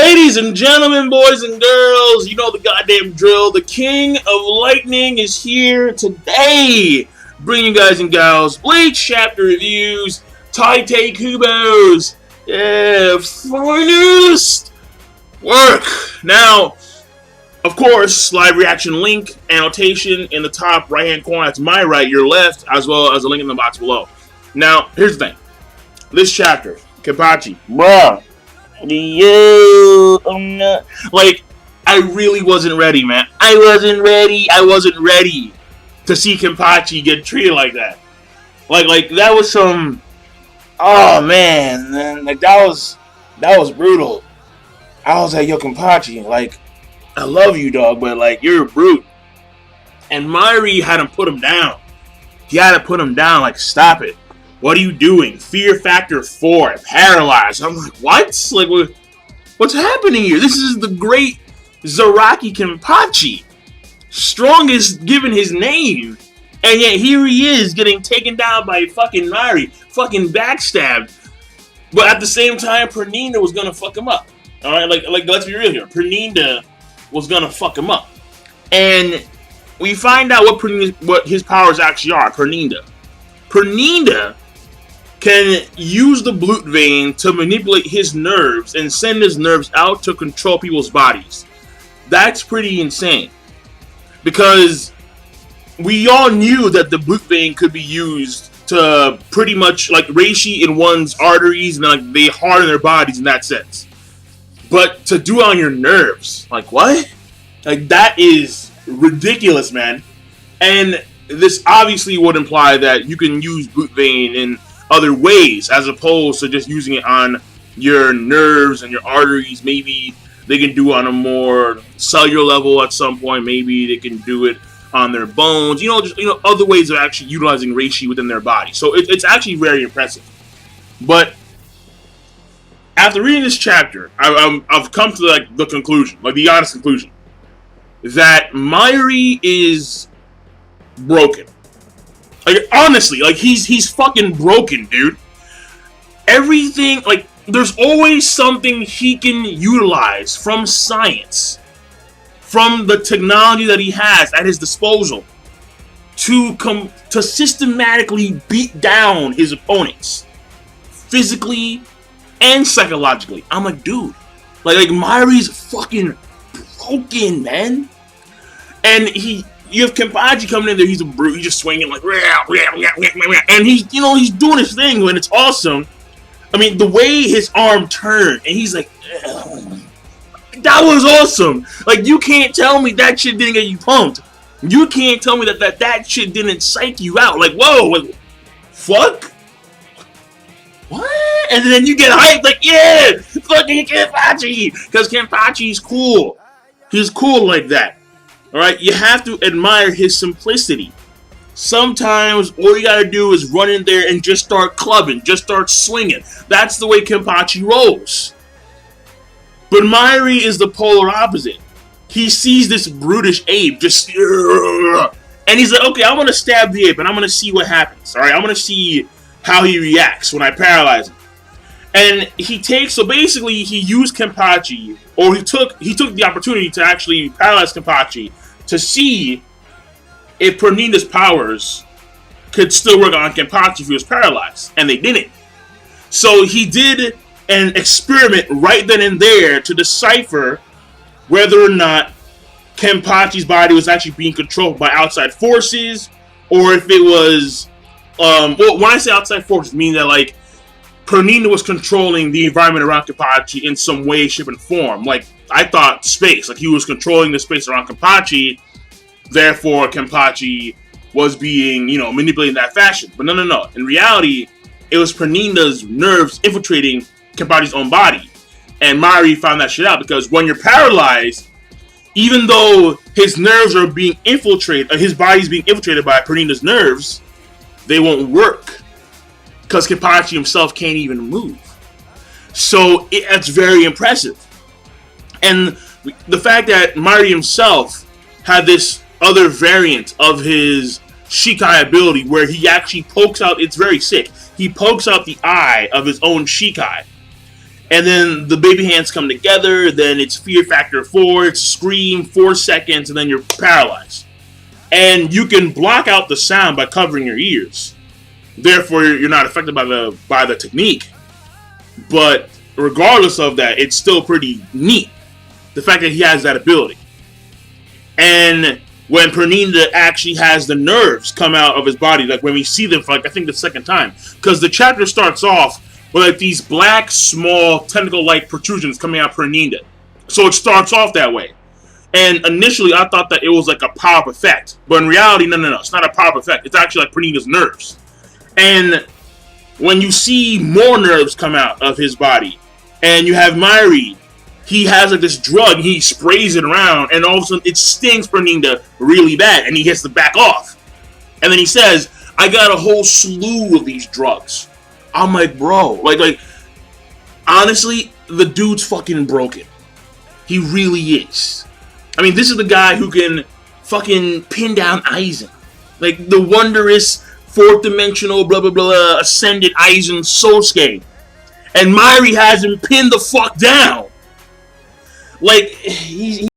Ladies and gentlemen, boys and girls, you know the goddamn drill. The King of Lightning is here today, bringing you guys and gals Bleach chapter reviews, Taite Kubos, finest work. Now, of course, live reaction link, annotation in the top right-hand corner. That's my right, your left, as well as a link in the box below. Now, here's the thing. This chapter, Kenpachi, bruh. I'm not. Like, I really wasn't ready, man. I wasn't ready to see Kenpachi get treated like that. Like that was some. Oh man, like that was brutal. I was like, yo, Kenpachi, like, I love you, dog, but like you're a brute. And Mayuri had to put him down. He had to put him down. Like, stop it. What are you doing? Fear factor 4, paralyzed. I'm like, what? Like, what's happening here? This is the great Zaraki Kenpachi, strongest given his name, and yet here he is getting taken down by fucking Mayuri, fucking backstabbed. But at the same time, Perninda was gonna fuck him up. All right, like let's be real here. Perninda was gonna fuck him up, and we find out what his powers actually are. Perninda can use the Blood Vein to manipulate his nerves and send his nerves out to control people's bodies. That's pretty insane. Because we all knew that the Blood Vein could be used to pretty much like reishi in one's arteries, and like they harden their bodies in that sense. But to do it on your nerves, like what? Like that is ridiculous, man. And this obviously would imply that you can use Blood Vein in other ways, as opposed to just using it on your nerves and your arteries. Maybe they can do it on a more cellular level at some point. Maybe they can do it on their bones. Just other ways of actually utilizing reishi within their body. So it's actually very impressive. But after reading this chapter, I've come to like the conclusion, like the honest conclusion, that Mayuri is broken. Like, honestly, like, he's fucking broken, dude. Everything, like, there's always something he can utilize from science, from the technology that he has at his disposal, to systematically beat down his opponents, physically and psychologically. I'm like, dude, like Mayuri's fucking broken, man. And you have Kenpachi coming in there, he's a brute, he's just swinging like, and he's doing his thing when it's awesome. I mean, the way his arm turned, and he's like, that was awesome. Like, you can't tell me that shit didn't get you pumped. You can't tell me that shit didn't psych you out. Like, whoa, like, fuck? What? And then you get hyped, like, yeah, fucking Kenpachi, because Kenpachi's cool. He's cool like that. Alright, you have to admire his simplicity. Sometimes all you gotta do is run in there and just start clubbing, just start swinging. That's the way Kenpachi rolls. But Mayuri is the polar opposite. He sees this brutish ape just, and he's like, okay, I'm gonna stab the ape and I'm gonna see what happens. Alright, I'm gonna see how he reacts when I paralyze him. And so basically he used Kenpachi, or he took the opportunity to actually paralyze Kenpachi to see if Perninda's powers could still work on Kenpachi if he was paralyzed, and they didn't. So he did an experiment right then and there to decipher whether or not Kenpachi's body was actually being controlled by outside forces, or if it was, well, when I say outside forces, I mean that like Perninda was controlling the environment around Kenpachi in some way, shape, and form. Like, I thought space. Like, he was controlling the space around Kenpachi. Therefore, Kenpachi was being, manipulated in that fashion. But no. In reality, it was Perninda's nerves infiltrating Kenpachi's own body. And Mayuri found that shit out because when you're paralyzed, even though his nerves are being infiltrated, his body's being infiltrated by Perninda's nerves, they won't work. Because Kenpachi himself can't even move. So it's very impressive. And the fact that Mayuri himself had this other variant of his Shikai ability where he actually pokes out, it's very sick, he pokes out the eye of his own Shikai. And then the baby hands come together, then it's Fear Factor 4, it's Scream, 4 seconds, and then you're paralyzed. And you can block out the sound by covering your ears. Therefore, you're not affected by the technique. But regardless of that, it's still pretty neat. The fact that he has that ability. And when Pernida actually has the nerves come out of his body, like when we see them for, like, I think the second time. Because the chapter starts off with, like, these black, small, tentacle-like protrusions coming out of Pernida. So it starts off that way. And initially, I thought that it was like a pop effect. But in reality, no. It's not a pop effect. It's actually like Pernida's nerves. And when you see more nerves come out of his body, and you have Mayuri, he has like this drug, he sprays it around, and all of a sudden it stings Pernida really bad, and he has to back off. And then he says, I got a whole slew of these drugs. I'm like, bro, like, honestly, the dude's fucking broken. He really is. I mean, this is the guy who can fucking pin down Aizen. Like, the wondrous, fourth-dimensional, blah, blah, blah, ascended Aizen Sosuke. And Mayuri has him pinned the fuck down. Like, he's